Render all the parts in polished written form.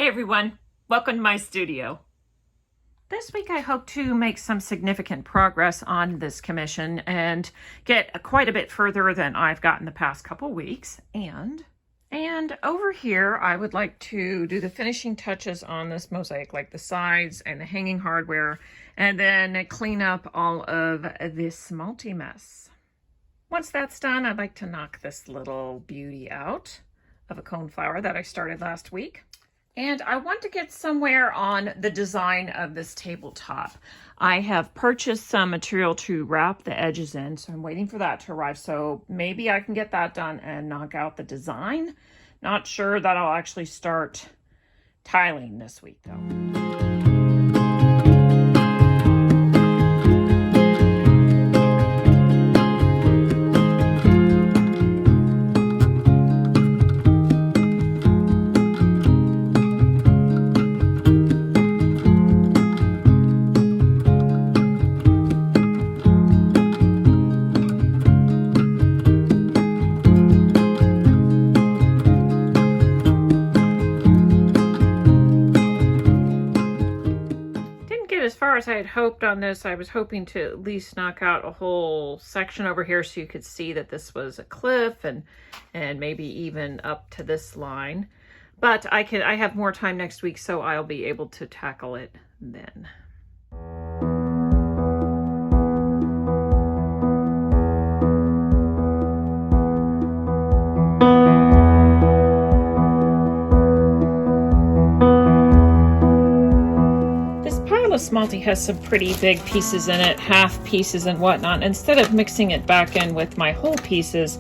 Hey everyone, welcome to my studio. This week I hope to make some significant progress on this commission and get quite a bit further than I've gotten the past couple weeks. And over here I would like to do the finishing touches on this mosaic, like the sides and the hanging hardware, and then clean up all of this Smalti mess. Once that's done, I'd like to knock this little beauty out of a coneflower that I started last week. And I want to get somewhere on the design of this tabletop. I have purchased some material to wrap the edges in, so I'm waiting for that to arrive. So maybe I can get that done and knock out the design. Not sure that I'll actually start tiling this week though. As far as I had hoped on this, I was hoping to at least knock out a whole section over here so you could see that this was a cliff and maybe even up to this line. But I have more time next week, so I'll be able to tackle it then. Smalti has some pretty big pieces in it, half pieces and whatnot. Instead of mixing it back in with my whole pieces,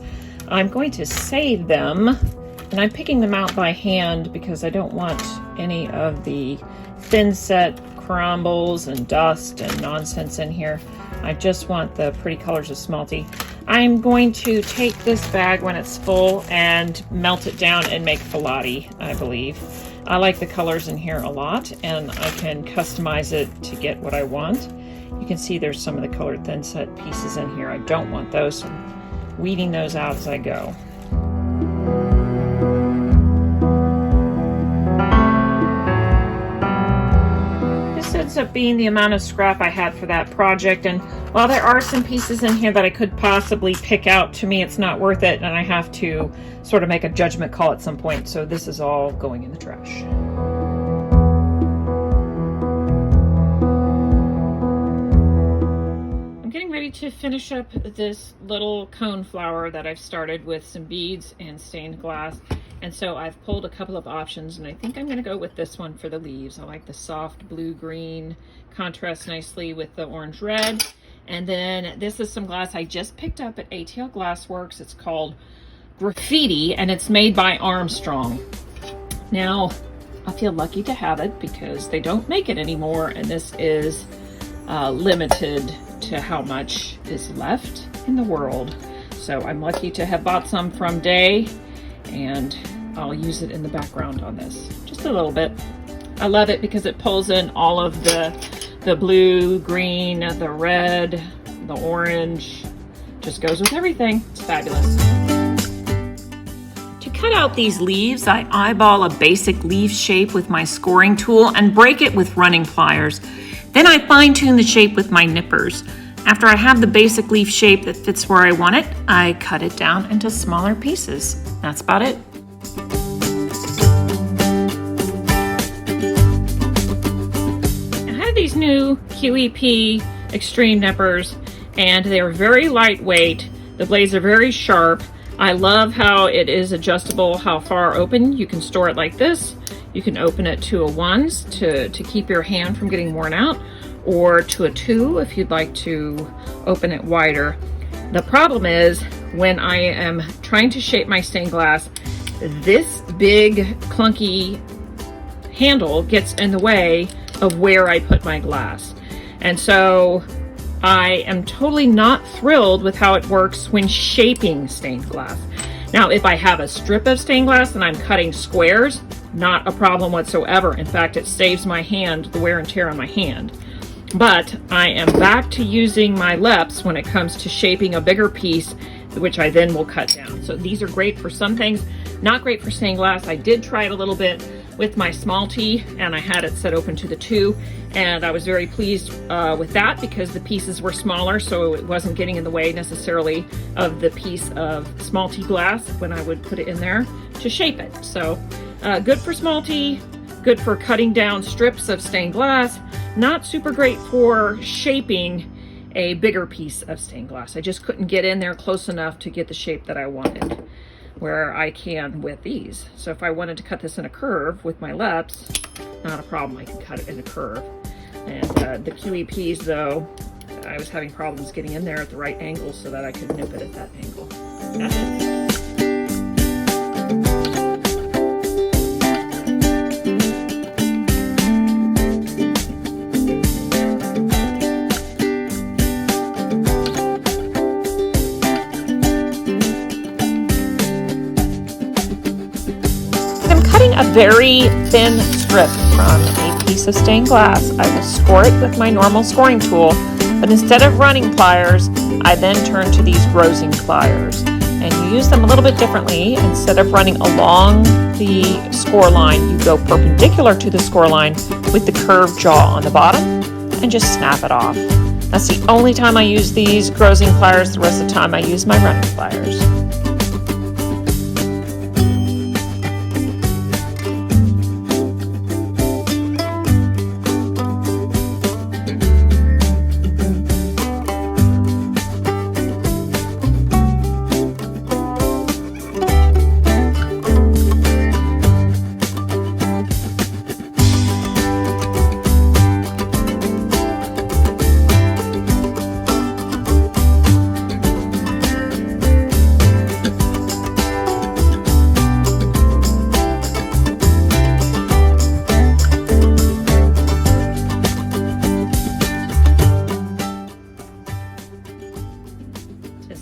I'm going to save them, and I'm picking them out by hand because I don't want any of the thin set crumbles and dust and nonsense in here. I just want the pretty colors of Smalti. I'm going to take this bag when it's full and melt it down and make Filati, I believe. I like the colors in here a lot, and I can customize it to get what I want. You can see there's some of the colored thin set pieces in here. I don't want those, so I'm weeding those out as I go. This ends up being the amount of scrap I had for that project, and while there are some pieces in here that I could possibly pick out, to me it's not worth it, and I have to sort of make a judgment call at some point, so this is all going in the trash. I'm getting ready to finish up this little coneflower that I've started with some beads and stained glass, and so I've pulled a couple of options, and I think I'm going to go with this one for the leaves. I like the soft blue-green, contrasts nicely with the orange-red. And then this is some glass I just picked up at ATL Glassworks. It's called Graffiti, and it's made by Armstrong. Now, I feel lucky to have it because they don't make it anymore, and this is limited to how much is left in the world. So I'm lucky to have bought some from Day, and I'll use it in the background on this, just a little bit. I love it because it pulls in all of the blue, green, the red, the orange, just goes with everything. It's fabulous. To cut out these leaves, I eyeball a basic leaf shape with my scoring tool and break it with running pliers. Then I fine-tune the shape with my nippers. After I have the basic leaf shape that fits where I want it, I cut it down into smaller pieces. That's about it. These new QEP Extreme nippers, and they're very lightweight. The blades are very sharp. I love how it is adjustable, how far open. You can store it like this. You can open it to a 1s to keep your hand from getting worn out, or to a 2 if you'd like to open it wider. The problem is when I am trying to shape my stained glass, this big clunky handle gets in the way of where I put my glass. And so I am totally not thrilled with how it works when shaping stained glass. Now, if I have a strip of stained glass and I'm cutting squares, not a problem whatsoever. In fact, it saves my hand, the wear and tear on my hand. But I am back to using my LEPs when it comes to shaping a bigger piece, which I then will cut down. So these are great for some things, not great for stained glass. I did try it a little bit. with my Smalti, and I had it set open to the 2, and I was very pleased with that because the pieces were smaller, so it wasn't getting in the way necessarily of the piece of Smalti glass when I would put it in there to shape it. So good for Smalti, good for cutting down strips of stained glass, not super great for shaping a bigger piece of stained glass. I just couldn't get in there close enough to get the shape that I wanted, where I can with these. So if I wanted to cut this in a curve with my LEPs, not a problem, I can cut it in a curve. And the QEPs though, I was having problems getting in there at the right angle so that I could nip it at that angle. That's it. A very thin strip from a piece of stained glass. I will score it with my normal scoring tool, but instead of running pliers, I then turn to these grosing pliers. And you use them a little bit differently. Instead of running along the score line, you go perpendicular to the score line with the curved jaw on the bottom and just snap it off. That's the only time I use these grosing pliers. The rest of the time I use my running pliers.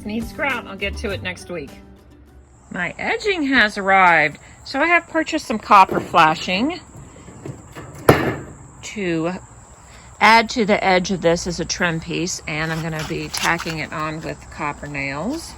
Needs grout. I'll get to it next week. My edging has arrived, so I have purchased some copper flashing to add to the edge of this as a trim piece, and I'm going to be tacking it on with copper nails.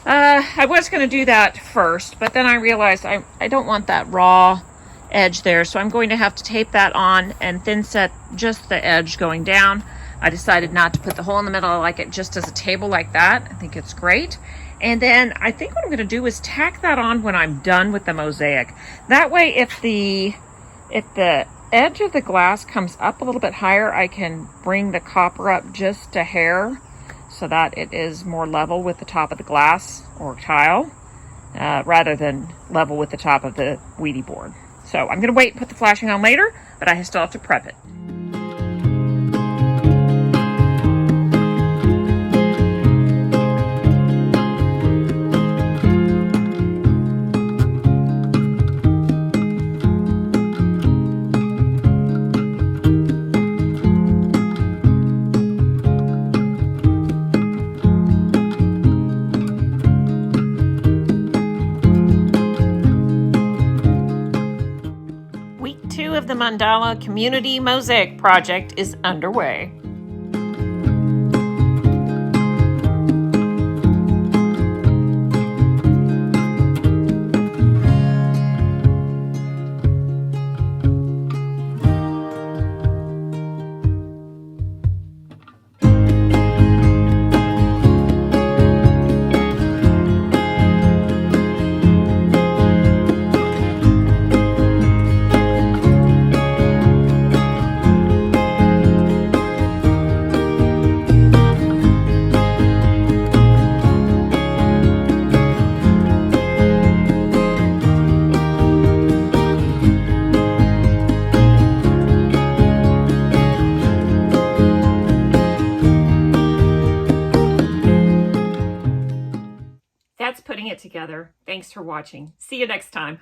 I was going to do that first, but then I realized I don't want that raw edge there, so I'm going to have to tape that on and thin set just the edge going down. I decided not to put the hole in the middle. I like it just as a table like that. I think it's great. And then I think what I'm going to do is tack that on when I'm done with the mosaic. That way, if the edge of the glass comes up a little bit higher, I can bring the copper up just a hair so that it is more level with the top of the glass or tile rather than level with the top of the Ouija board. So I'm going to wait and put the flashing on later, but I still have to prep it. Week 2 of the Mandala Community Mosaic Project is underway. That's putting it together. Thanks for watching. See you next time.